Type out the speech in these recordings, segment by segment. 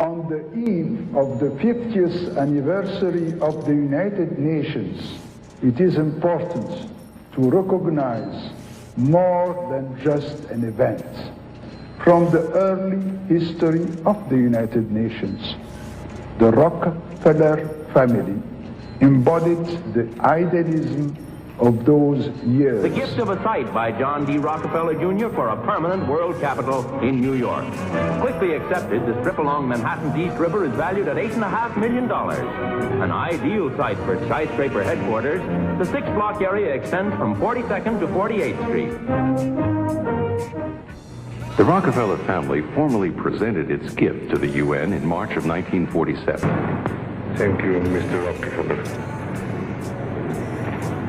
On the eve of the 50th anniversary of the United Nations, it is important to recognize more than just an event. From the early history of the United Nations, the Rockefeller family embodied the idealism of those years. The gift of a site by John D. Rockefeller Jr. for a permanent world capital in New York. Quickly accepted, the strip along Manhattan's East River is valued at $8.5 million. An ideal site for skyscraper headquarters, the 6-block area extends from 42nd to 48th Street. The Rockefeller family formally presented its gift to the UN in March of 1947. Thank you, Mr. Rockefeller.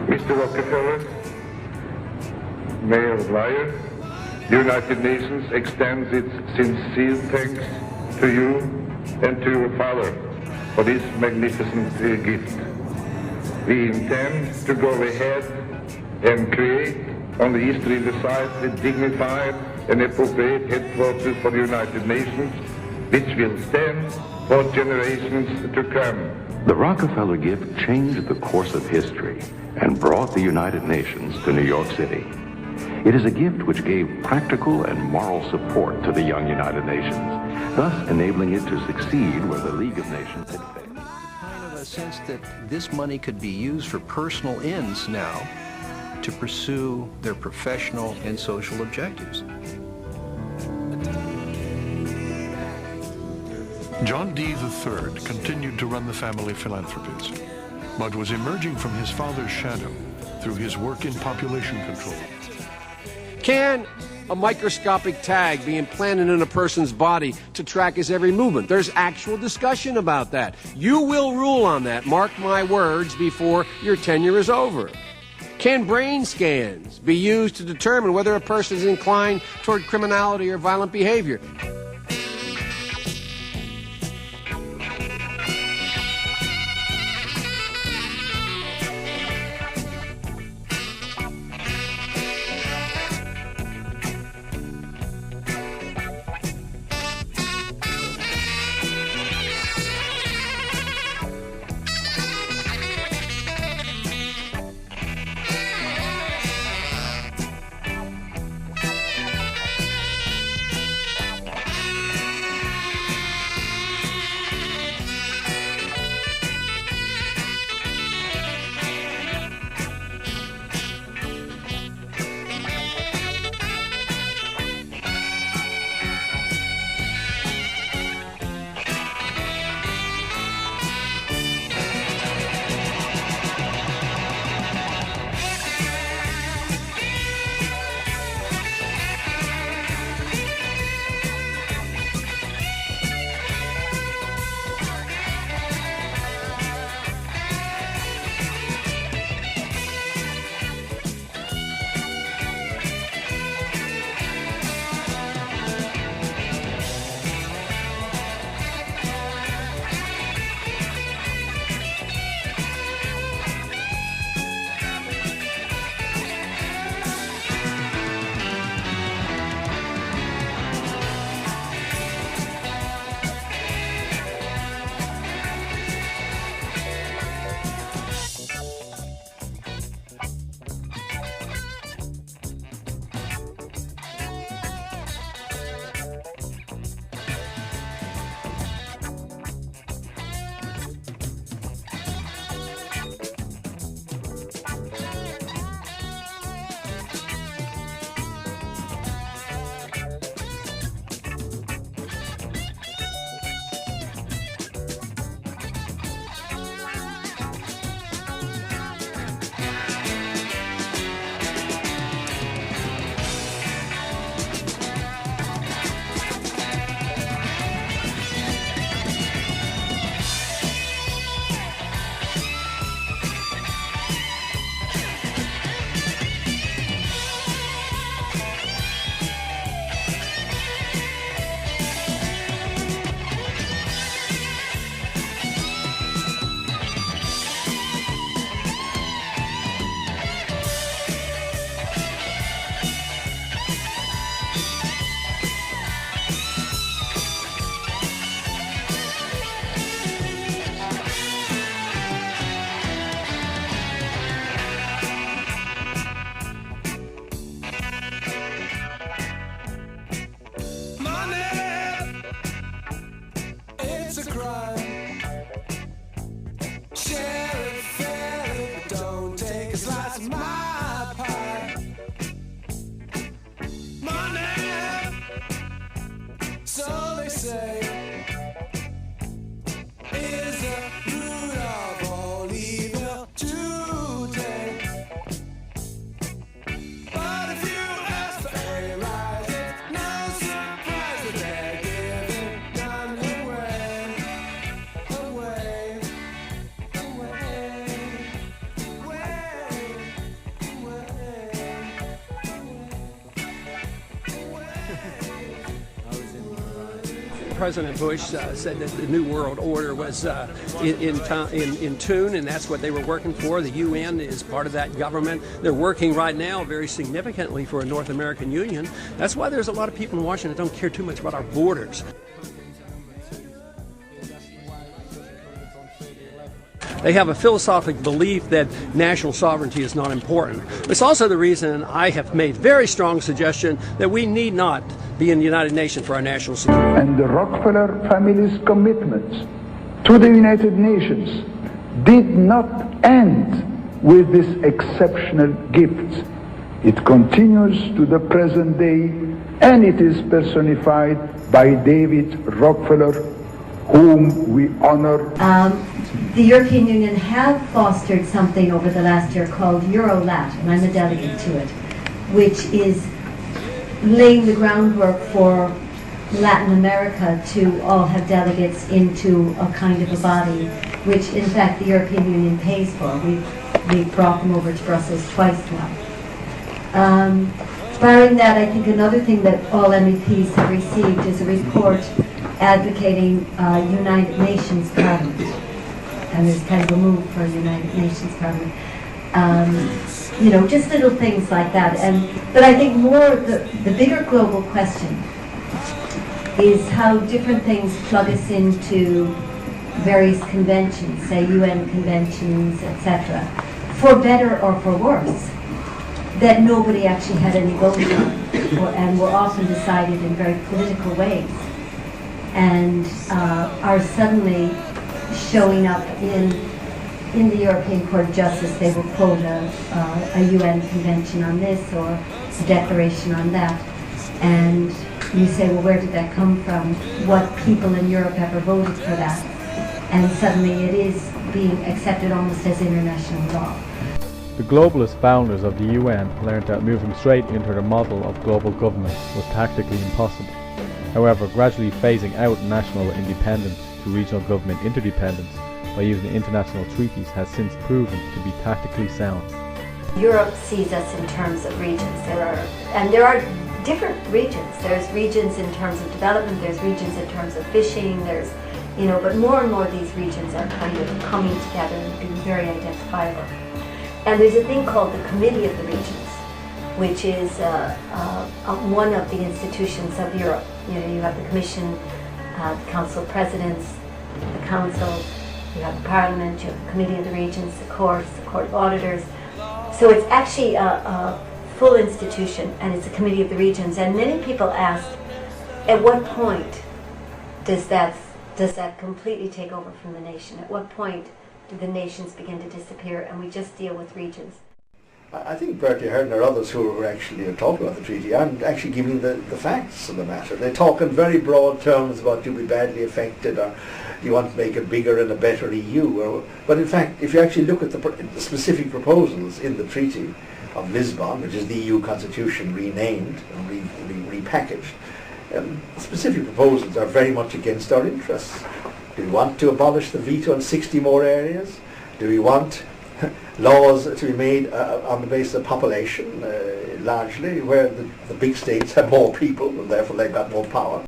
Mr. Rockefeller, Mayor of Liar, the United Nations extends its sincere thanks to you and to your father for this magnificent gift. We intend to go ahead and create on the East River site a dignified and appropriate headquarters for the United Nations, which will stand for generations to come. The Rockefeller gift changed the course of history and brought the United Nations to New York City. It is a gift which gave practical and moral support to the young United Nations, thus enabling it to succeed where the League of Nations had failed. Kind of a sense that this money could be used for personal ends now to pursue their professional and social objectives. John D. III continued to run the family philanthropies, but was emerging from his father's shadow through his work in population control. Can a microscopic tag be implanted in a person's body to track his every movement? There's actual discussion about that. You will rule on that, mark my words, before your tenure is over. Can brain scans be used to determine whether a person is inclined toward criminality or violent behavior? President Bush said that the New World Order was in tune, and that's what they were working for. The UN is part of that government. They're working right now very significantly for a North American Union. That's why there's a lot of people in Washington that don't care too much about our borders. They have a philosophical belief that national sovereignty is not important. It's also the reason I have made very strong suggestion that we need not be in the United Nations for our national security. And the Rockefeller family's commitment to the United Nations did not end with this exceptional gift. It continues to the present day, and it is personified by David Rockefeller, whom we honor. The European Union have fostered something over the last year called Euro-Lat, and I'm a delegate to it, which is laying the groundwork for Latin America to all have delegates into a kind of a body, which in fact the European Union pays for. We've brought them over to Brussels twice now. Barring that, I think another thing that all MEPs have received is a report advocating United Nations Parliament. And there's kind of a move for a United Nations Parliament. You know, just little things like that. But I think more the bigger global question is how different things plug us into various conventions, say UN conventions, etc., for better or for worse, that nobody actually had any vote on, and were often decided in very political ways, and are suddenly showing up in the European Court of Justice. They will quote a UN convention on this or a declaration on that, and you say, well, where did that come from? What people in Europe ever voted for that? And suddenly it is being accepted almost as international law. The globalist founders of the UN learned that moving straight into the model of global government was tactically impossible. However, gradually phasing out national independence to regional government interdependence by using international treaties has since proven to be tactically sound. Europe sees us in terms of regions. There are different regions. There's regions in terms of development, there's regions in terms of fishing, there's, you know, but more and more these regions are kind of coming together and being very identifiable. And there's a thing called the Committee of the Regions, which is one of the institutions of Europe. You know, you have the Commission, the Council of Presidents, the Council, you have the Parliament, you have the Committee of the Regions, the Court of Auditors. So it's actually a full institution, and it's a Committee of the Regions. And many people ask, at what point does that completely take over from the nation? At what point do the nations begin to disappear and we just deal with regions? I think Bertie Ahern or others who were actually talking about the treaty aren't actually giving the facts of the matter. They talk in very broad terms about do we badly affected, or do you want to make a bigger and a better EU? But in fact, if you actually look at the specific proposals in the Treaty of Lisbon, which is the EU constitution renamed and repackaged, specific proposals are very much against our interests. Do we want to abolish the veto in 60 more areas? Do we want laws to be made on the basis of population, largely, where the big states have more people and therefore they've got more power?